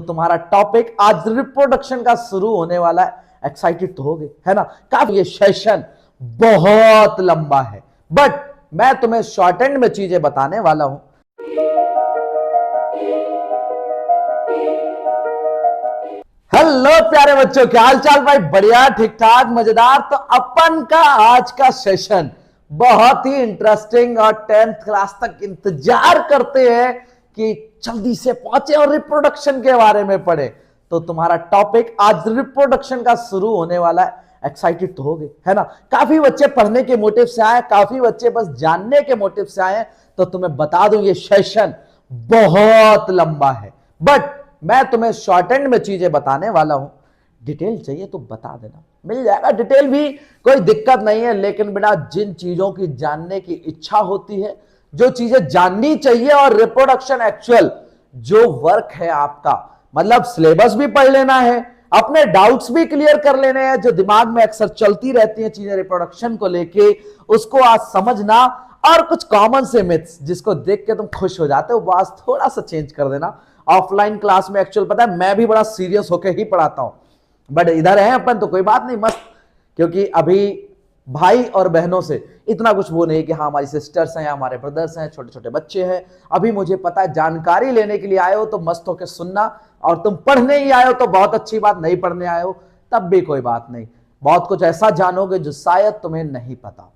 तुम्हारा टॉपिक आज रिप्रोडक्शन का शुरू होने वाला है। एक्साइटेड तो होगे, है ना? काफी ये सेशन बहुत लंबा है, बट मैं तुम्हें शॉर्ट एंड में चीजें बताने वाला हूं। हेलो प्यारे बच्चों, क्या हाल चाल भाई? बढ़िया, ठीक ठाक, मजेदार। तो अपन का आज का सेशन बहुत ही इंटरेस्टिंग और 10th क्लास तक इंतजार करते हैं कि जल्दी से पहुंचे और रिप्रोडक्शन के बारे में पढ़े। तो तुम्हारा टॉपिक आज रिप्रोडक्शन का शुरू होने वाला है। एक्साइटेड तो होगे, है ना? काफी बच्चे पढ़ने के मोटिव से आए, काफी बच्चे बस जानने के मोटिव से आए। तो तुम्हें बता दूं, ये सेशन बहुत लंबा है, बट मैं तुम्हें शॉर्ट एंड में चीजें बताने वाला हूं। डिटेल चाहिए तो बता देना, मिल जाएगा डिटेल भी, कोई दिक्कत नहीं है। लेकिन बेटा, जिन चीजों की जानने की इच्छा होती है, जो चीजें जाननी चाहिए, और रिप्रोडक्शन एक्चुअल जो वर्क है आपका, मतलब सिलेबस भी पढ़ लेना है, अपने डाउट्स भी क्लियर कर लेने हैं, जो दिमाग में अक्सर चलती रहती हैं चीजें रिप्रोडक्शन को लेके, उसको आज समझना। और कुछ कॉमन से मिथ्स जिसको देख के तुम खुश हो जाते हो, वो आज थोड़ा सा चेंज कर देना। ऑफलाइन क्लास में एक्चुअल पता है मैं भी बड़ा सीरियस होकर ही पढ़ाता हूं, बट इधर है अपन तो कोई बात नहीं, मस्त। क्योंकि अभी भाई और बहनों से इतना कुछ वो नहीं कि हाँ हमारी सिस्टर्स हैं, हमारे ब्रदर्स हैं, छोटे छोटे बच्चे हैं। अभी मुझे पता है जानकारी लेने के लिए आए हो तो मस्त होकर सुनना, और तुम पढ़ने ही आए हो तो बहुत अच्छी बात, नहीं पढ़ने आए हो तब भी कोई बात नहीं। बहुत कुछ ऐसा जानोगे जो शायद तुम्हें नहीं पता।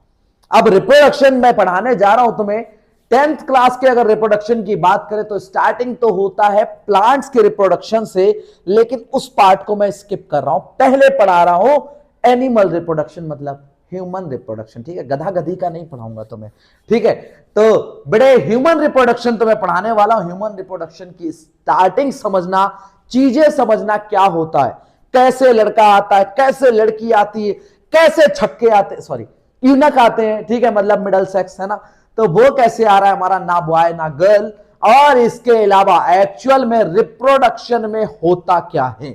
अब रिप्रोडक्शन मैं पढ़ाने जा रहा हूं तुम्हें 10th क्लास के। अगर रिप्रोडक्शन की बात करें तो स्टार्टिंग तो होता है प्लांट्स के रिप्रोडक्शन से, लेकिन उस पार्ट को मैं स्किप कर रहा हूं। पहले पढ़ा रहा हूं एनिमल रिप्रोडक्शन, मतलब ह्यूमन रिप्रोडक्शन। ठीक है, गधा गधी का नहीं पढ़ाऊंगा तुम्हें, ठीक है? तो बड़े ह्यूमन रिप्रोडक्शन तुम्हें पढ़ाने वाला हूं। ह्यूमन रिप्रोडक्शन की स्टार्टिंग समझना, चीजें समझना, क्या होता है, कैसे लड़का आता है, कैसे लड़की आती है, कैसे छक्के आते, सॉरी यूनक आते हैं, ठीक है, मतलब मिडल सेक्स, है ना? तो वो कैसे आ रहा है हमारा, ना बॉय ना गर्ल, और इसके अलावा एक्चुअल में रिप्रोडक्शन में होता क्या है,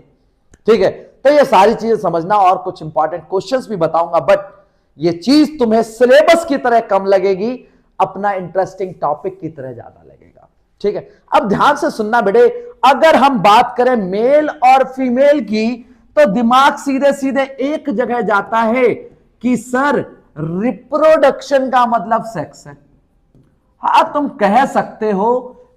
ठीक है? तो ये सारी चीजें समझना, और कुछ इंपॉर्टेंट क्वेश्चंस भी बताऊंगा, बट ये चीज तुम्हें सिलेबस की तरह कम लगेगी, अपना इंटरेस्टिंग टॉपिक की तरह ज्यादा लगेगा, ठीक है? अब ध्यान से सुनना बेटे, अगर हम बात करें मेल और फीमेल की, तो दिमाग सीधे सीधे एक जगह जाता है कि सर रिप्रोडक्शन का मतलब सेक्स है। हाँ, तुम कह सकते हो,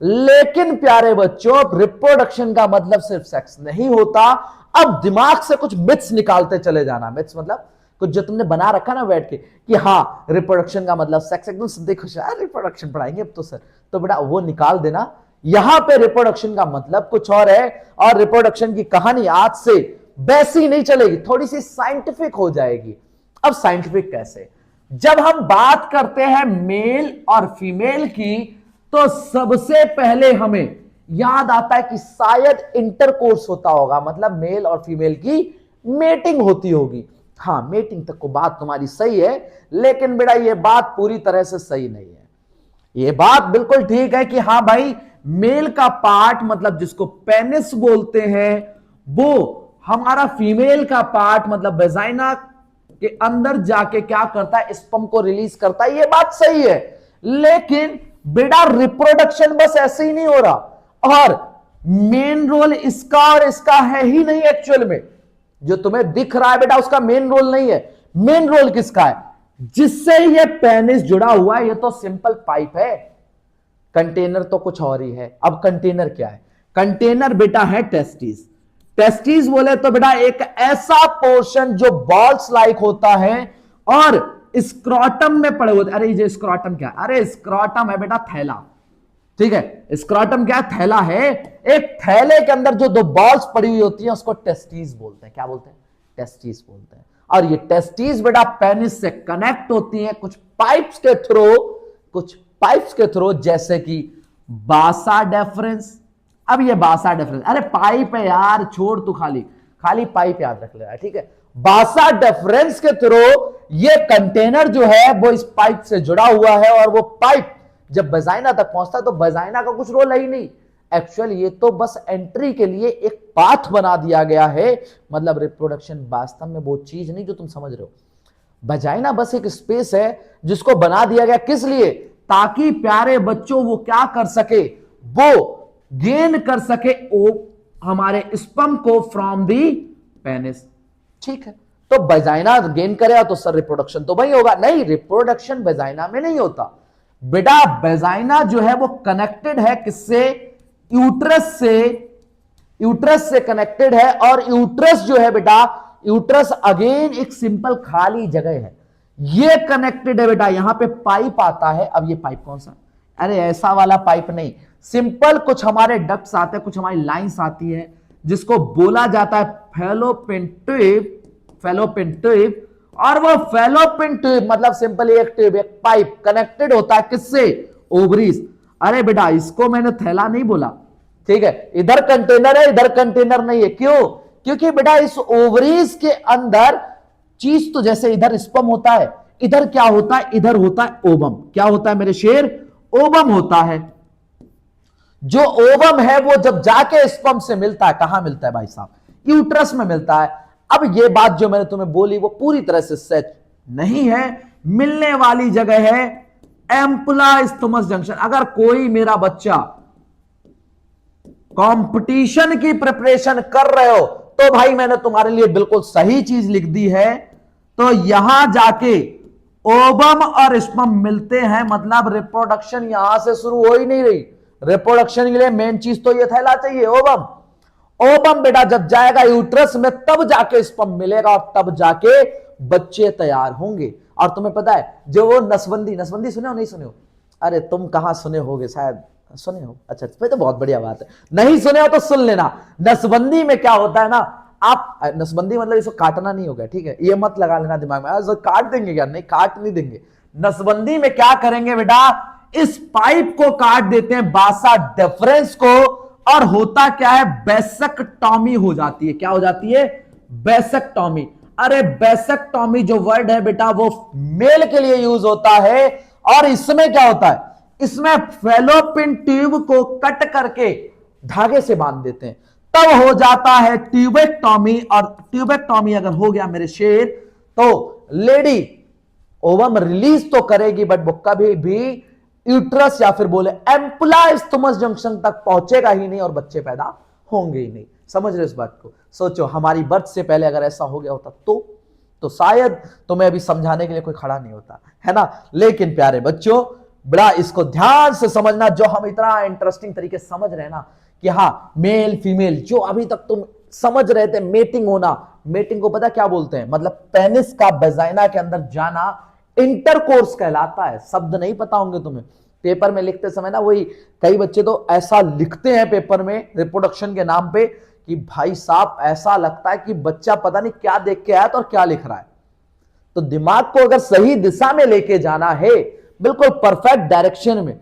लेकिन प्यारे बच्चों रिप्रोडक्शन का मतलब सिर्फ सेक्स नहीं होता। अब दिमाग से कुछ मिथ्स निकालते चले जाना। मिथ्स मतलब कुछ जो तुमने बना रखा ना बैठ के कि हाँ रिप्रोडक्शन का मतलब सेक्स, एकदम सीधे खुश है रिप्रोडक्शन पढ़ाएंगे अब तो सर, तो बेटा वो निकाल देना। यहां पे रिप्रोडक्शन का मतलब कुछ और है, और रिप्रोडक्शन की कहानी आज से वैसी नहीं चलेगी, थोड़ी सी साइंटिफिक हो जाएगी। अब साइंटिफिक कैसे? जब हम बात करते हैं मेल और फीमेल की, तो सबसे पहले हमें याद आता है कि शायद इंटरकोर्स होता होगा, मतलब मेल और फीमेल की मेटिंग होती होगी। हाँ, मेटिंग तक को बात तुम्हारी सही है, लेकिन बेटा ये बात पूरी तरह से सही नहीं है। ये बात बिल्कुल ठीक है कि हाँ भाई, मेल का पार्ट मतलब जिसको पेनिस बोलते हैं, वो हमारा फीमेल का पार्ट मतलब वेजाइना के अंदर जाके क्या करता है, स्पर्म को रिलीज करता है। ये बात सही है, लेकिन बेटा रिप्रोडक्शन बस ऐसे ही नहीं हो रहा, और मेन रोल इसका और इसका है ही नहीं। एक्चुअल में जो तुम्हें दिख रहा है बेटा, उसका मेन रोल नहीं है। मेन रोल किसका है? जिससे ये पेनिस जुड़ा हुआ है, ये तो सिंपल पाइप है, कंटेनर तो कुछ और ही है। अब कंटेनर क्या है? कंटेनर बेटा है टेस्टिस। टेस्टिस बोले तो बेटा एक ऐसा पोर्शन जो बॉल्स लाइक होता है और स्क्रॉटम में पड़े होते। अरे ये स्क्रॉटम क्या है? अरे स्क्रॉटम है बेटा थैला, ठीक है? स्क्रॉटम क्या है? थैला है। एक थैले के अंदर जो दो बॉल्स पड़ी हुई होती हैं उसको टेस्टिस बोलते हैं। क्या बोलते हैं? टेस्टिस बोलते हैं। और ये टेस्टिस बेटा पेनिस से कनेक्ट होती है कुछ पाइप्स के थ्रू, जैसे कि बासा डेफरेंस। अब ये बासा डेफरेंस, अरे पाइप है यार, छोड़ तू, खाली पाइप याद रख ले, ठीक है? बासा डेफरेंस के थ्रू ये कंटेनर जो है वो इस पाइप से जुड़ा हुआ है, और वो पाइप जब वेजाइना तक पहुंचता है तो वेजाइना का कुछ रोल है ही नहीं। एक्चुअल ये तो बस एंट्री के लिए एक पाथ बना दिया गया है। मतलब रिप्रोडक्शन वास्तव में वो चीज नहीं जो तुम समझ रहे हो। वेजाइना बस एक स्पेस है जिसको बना दिया गया, किस लिए? ताकि प्यारे बच्चों वो क्या कर सके, वो गेन कर सके हमारे स्पर्म को फ्रॉम दी पेनिस। ठीक है, तो वेजाइना गेन करेगा तो सर रिप्रोडक्शन तो वही होगा। नहीं, रिप्रोडक्शन वेजाइना में नहीं होता बेटा। वेजाइना जो है वो कनेक्टेड है किससे? यूट्रस से। यूट्रस से कनेक्टेड है, और यूट्रस जो है बेटा, यूट्रस अगेन एक सिंपल खाली जगह है, ये कनेक्टेड है बेटा। यहां पे पाइप आता है। अब ये पाइप कौन सा? अरे ऐसा वाला पाइप नहीं, सिंपल कुछ हमारे डक्ट्स आते हैं, कुछ हमारी लाइंस आती है, जिसको बोला जाता है फैलोपियन ट्यूब। फैलोपियन ट्यूब, और वो फैलोपियन ट्यूब मतलब सिंपल एक ट्यूब, एक पाइप कनेक्टेड होता है किससे? ओवरीज। अरे बेटा इसको मैंने थैला नहीं बोला, ठीक है, इधर कंटेनर है, इधर कंटेनर नहीं है। क्यों? क्योंकि बेटा इस ओवरीज के अंदर चीज तो जैसे इधर स्पर्म होता है, इधर क्या होता है? इधर होता है ओवम। क्या होता है मेरे शेर? ओवम होता है। जो ओवम है वो जब जाके स्पर्म से मिलता है, कहां मिलता है भाई साहब? यूट्रस में मिलता है। अब ये बात जो मैंने तुम्हें बोली वो पूरी तरह से सच नहीं है। मिलने वाली जगह है एम्पुला स्टोमस जंक्शन। अगर कोई मेरा बच्चा कंपटीशन की प्रिपरेशन कर रहे हो तो भाई मैंने तुम्हारे लिए बिल्कुल सही चीज लिख दी है। तो यहां जाके ओवम और स्पर्म मिलते हैं, मतलब रिप्रोडक्शन यहां से शुरू हो ही नहीं रही। रिप्रोडक्शन के लिए मेन चीज तो ये थैला चाहिए, ओवम। ओवम बेटा जब जाएगा यूट्रस में तब जाके स्पर्म मिलेगा, और तब जाके बच्चे तैयार होंगे। और तुम्हें पता है जो वो नसबंदी, नसबंदी सुने हो नहीं सुने हो? अरे तुम कहां सुने होगे, शायद सुने हो। अच्छा तो बहुत बढ़िया बात है, नहीं सुने हो तो सुन लेना। नसबंदी में क्या होता है ना, आप नसबंदी मतलब इसको काटना नहीं होगा, ठीक है, ये मत लगा लेना दिमाग में काट देंगे क्या? नहीं, काट नहीं देंगे। नसबंदी में क्या करेंगे बेटा, इस पाइप को काट देते हैं, बासा डिफरेंस को, और होता क्या है? बेसेक्टॉमी हो जाती है। क्या हो जाती है? बेसेक्टॉमी। अरे बेसेक्टॉमी जो वर्ड है बेटा वो मेल के लिए यूज होता है, और इसमें क्या होता है? इसमें फैलोपियन ट्यूब को कट करके धागे से बांध देते हैं, तब हो जाता है ट्यूबेक्टॉमी। और ट्यूबेक्टॉमी अगर हो गया मेरे शेर, तो लेडी ओवम रिलीज तो करेगी, बट वो कभी भी यूट्रस या फिर बोले एम्पुला स्टोमस जंक्शन तक पहुंचेगा ही नहीं, और बच्चे पैदा होंगे ही नहीं। समझ रहे इस बात को? सोचो हमारी बर्थ से पहले अगर ऐसा हो गया होता तो शायद तुम्हें अभी समझाने के लिए कोई खड़ा नहीं होता, है ना। लेकिन प्यारे बच्चों बड़ा इसको ध्यान से समझना, जो हम इतना इंटरेस्टिंग तरीके से समझ रहे हैं ना कि हाँ मेल फीमेल, जो अभी तक तुम समझ रहे थे मेटिंग होना, मेटिंग को पता क्या बोलते हैं? मतलब पेनिस का वेजाइना के अंदर जाना इंटरकोर्स कहलाता है। शब्द नहीं पता होंगे तुम्हें, पेपर में लिखते समय ना, वही कई बच्चे तो ऐसा लिखते हैं पेपर में रिप्रोडक्शन के नाम पे कि भाई साहब ऐसा लगता है कि बच्चा पता नहीं क्या देख के आया और क्या लिख रहा है। तो दिमाग को अगर सही दिशा में लेके जाना है, बिल्कुल परफेक्ट डायरेक्शन में,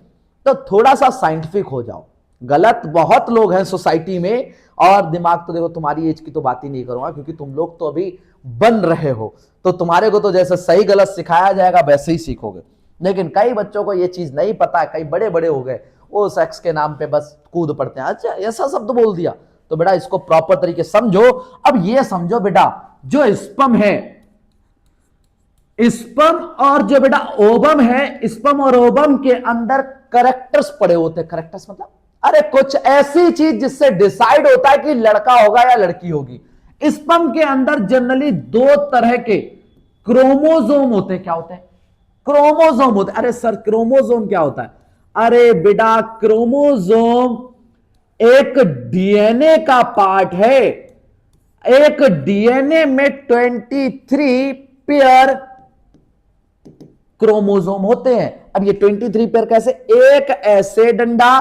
तो थोड़ा सा साइंटिफिक हो जाओ। गलत बहुत लोग हैं सोसाइटी में, और दिमाग तो देखो तुम्हारी एज की तो बात ही नहीं करूंगा, क्योंकि तुम लोग तो अभी बन रहे हो, तो तुम्हारे को तो जैसे सही गलत सिखाया जाएगा वैसे ही सीखोगे। लेकिन कई बच्चों को ये चीज नहीं पता है, कई बड़े बड़े हो गए, वो सेक्स के नाम पे बस कूद पड़ते हैं। अच्छा ऐसा शब्द बोल दिया, तो बेटा इसको प्रॉपर तरीके समझो। अब ये समझो बेटा, जो स्पर्म है, स्पर्म और जो बेटा ओवम है, स्पर्म और ओवम के अंदर कैरेक्टर्स पड़े होते हैं। कैरेक्टर्स मतलब अरे कुछ ऐसी चीज जिससे डिसाइड होता है कि लड़का होगा या लड़की होगी। स्पर्म के अंदर जनरली दो तरह के क्रोमोसोम होते हैं। क्या होते हैं? क्रोमोसोम होते हैं। अरे सर क्रोमोसोम क्या होता है? अरे बेटा क्रोमोसोम एक डीएनए का पार्ट है। एक डीएनए में 23 पेयर क्रोमोसोम होते हैं। अब ये 23 पेयर कैसे? एक ऐसे डंडा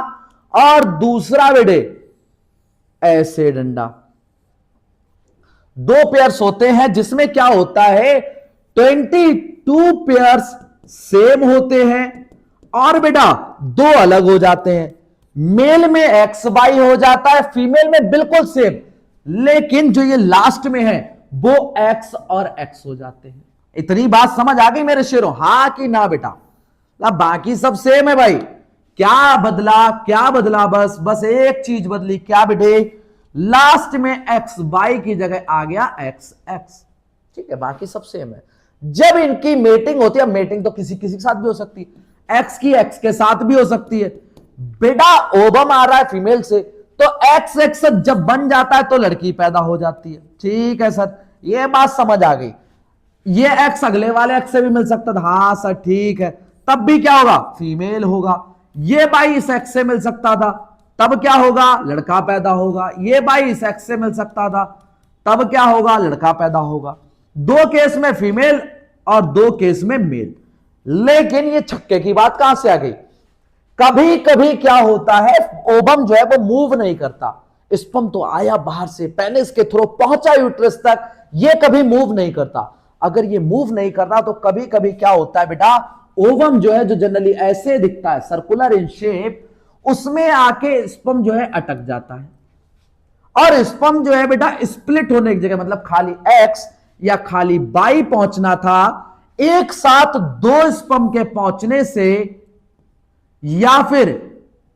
और दूसरा बेटे ऐसे डंडा, दो पेयर्स होते हैं, जिसमें क्या होता है 22 पेयर्स सेम होते हैं, और बेटा दो अलग हो जाते हैं। मेल में एक्स वाई हो जाता है, फीमेल में बिल्कुल सेम, लेकिन जो ये लास्ट में है वो एक्स और एक्स हो जाते हैं। इतनी बात समझ आ गई मेरे शेरों? हां कि ना बेटा? बाकी सब सेम है भाई। क्या बदला? क्या बदला? बस एक चीज बदली। क्या बेटे? लास्ट में एक्स वाई की जगह आ गया एक्स एक्स। ठीक है, बाकी सब सेम है। जब इनकी मेटिंग होती है, मेटिंग तो किसी किसी के साथ भी हो सकती है, एक्स की एक्स के साथ भी हो सकती है। बेटा ओवम आ रहा है फीमेल से, तो एक्स एक्स जब बन जाता है तो लड़की पैदा हो जाती है। ठीक है सर, ये बात समझ आ गई। ये एक्स अगले वाले एक्स से भी मिल सकता था, हाँ सर ठीक है, तब भी क्या होगा, फीमेल होगा। ये 22 एक्स से मिल सकता था, तब क्या होगा, लड़का पैदा होगा। ये 22 एक्स से मिल सकता था, तब क्या होगा, लड़का पैदा होगा। दो केस में फीमेल और दो केस में मेल। लेकिन ये छक्के की बात कहां से आ गई, कभी कभी क्या होता है, ओवम जो है वो मूव नहीं करता, स्पर्म तो आया बाहर से, पेनिस के थ्रू पहुंचा यूट्रस तक, ये कभी मूव नहीं करता। अगर ये मूव नहीं करता तो कभी कभी क्या होता है बेटा, ओवम जो है, जो जनरली ऐसे दिखता है सर्कुलर इन शेप, उसमें आके स्पर्म जो है अटक जाता है। और स्पर्म जो है बेटा स्प्लिट होने की जगह, मतलब खाली एक्स या खाली वाई पहुंचना था, एक साथ दो स्पर्म के पहुंचने से, या फिर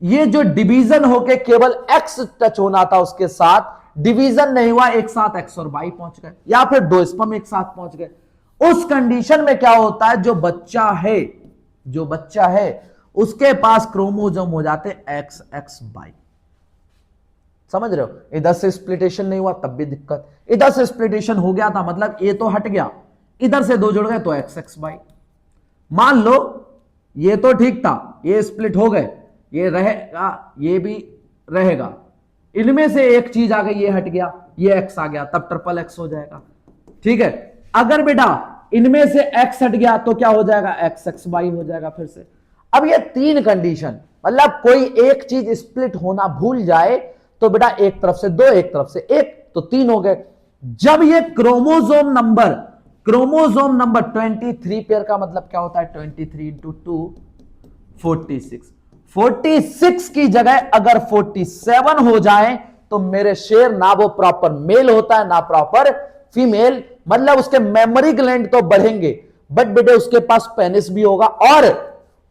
ये जो डिवीजन होके केवल एक्स टच होना था उसके साथ, डिवीजन नहीं हुआ, एक साथ एक्स और वाई पहुंच गए, या फिर दो स्पर्म एक साथ पहुंच गए, उस कंडीशन में क्या होता है, जो बच्चा है उसके पास क्रोमोसोम हो जाते एक्स एक्स वाई। समझ रहे हो, इधर से स्प्लिटेशन नहीं हुआ तब भी दिक्कत, इधर से स्प्लिटेशन हो गया था मतलब ये तो हट गया, इधर से दो जुड़ गए तो एक्स एक्स वाई। मान लो ये तो ठीक था, ये स्प्लिट हो गए, ये रहेगा, ये भी रहेगा, इनमें से एक चीज आ गई, ये हट गया, ये एक्स आ गया, तब ट्रिपल एक्स हो जाएगा। ठीक है, अगर बेटा इनमें से एक्स हट गया तो क्या हो जाएगा, एक्स एक्स वाई हो जाएगा फिर से। अब ये तीन कंडीशन, मतलब कोई एक चीज स्प्लिट होना भूल जाए तो बेटा एक तरफ से दो, एक तरफ से एक, तो तीन हो गए। जब ये क्रोमोसोम नंबर 23 पेयर का मतलब क्या होता है, 23 इंटू 2 46, 46 की जगह अगर 47 हो जाए तो मेरे शेर ना वो प्रॉपर मेल होता है ना प्रॉपर फीमेल, मतलब उसके मेमोरी ग्लैंड तो बढ़ेंगे बट बेटे उसके पास पेनिस भी होगा, और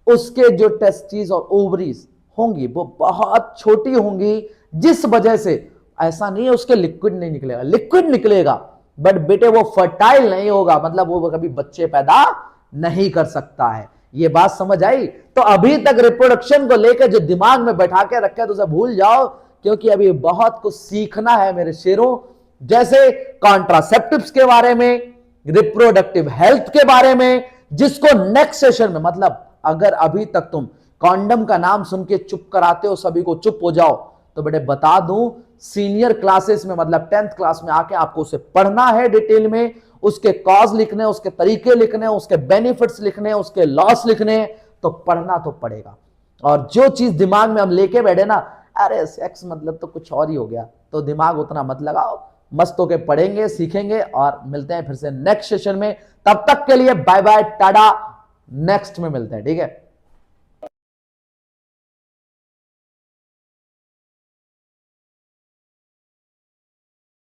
उसके जो टेस्टिस और ओवरीज होंगी वो बहुत छोटी होंगी, जिस वजह से ऐसा नहीं है उसके लिक्विड नहीं निकलेगा, लिक्विड निकलेगा बट बेटे वो फर्टाइल नहीं होगा, मतलब वो कभी बच्चे पैदा नहीं कर सकता है। ये बात समझ आई? तो अभी तक रिप्रोडक्शन को लेकर जो दिमाग में बैठा के रखा है तो उसे भूल जाओ, क्योंकि अभी बहुत कुछ सीखना है मेरे शेरों, जैसे कॉन्ट्रासेप्टिव्स के बारे में, रिप्रोडक्टिव हेल्थ के बारे में, जिसको नेक्स्ट सेशन में, मतलब अगर अभी तक तुम कॉन्डम का नाम सुन के चुप कराते हो, सभी को चुप हो जाओ, तो बेटे बता दूं सीनियर क्लासेस में, मतलब 10th क्लास में आके आपको उसे पढ़ना है डिटेल में, उसके कॉज लिखने, उसके तरीके लिखने, उसके बेनिफिट्स लिखने, उसके लॉस लिखने, तो पढ़ना तो पड़ेगा। और जो चीज दिमाग में हम लेके बैठे ना, अरे सेक्स मतलब तो कुछ और ही हो गया, तो दिमाग उतना मत लगाओ, मस्त होके पढ़ेंगे, सीखेंगे, और मिलते हैं फिर से नेक्स्ट सेशन में। तब तक के लिए बाय बाय टाटा, नेक्स्ट में मिलते हैं, ठीक है।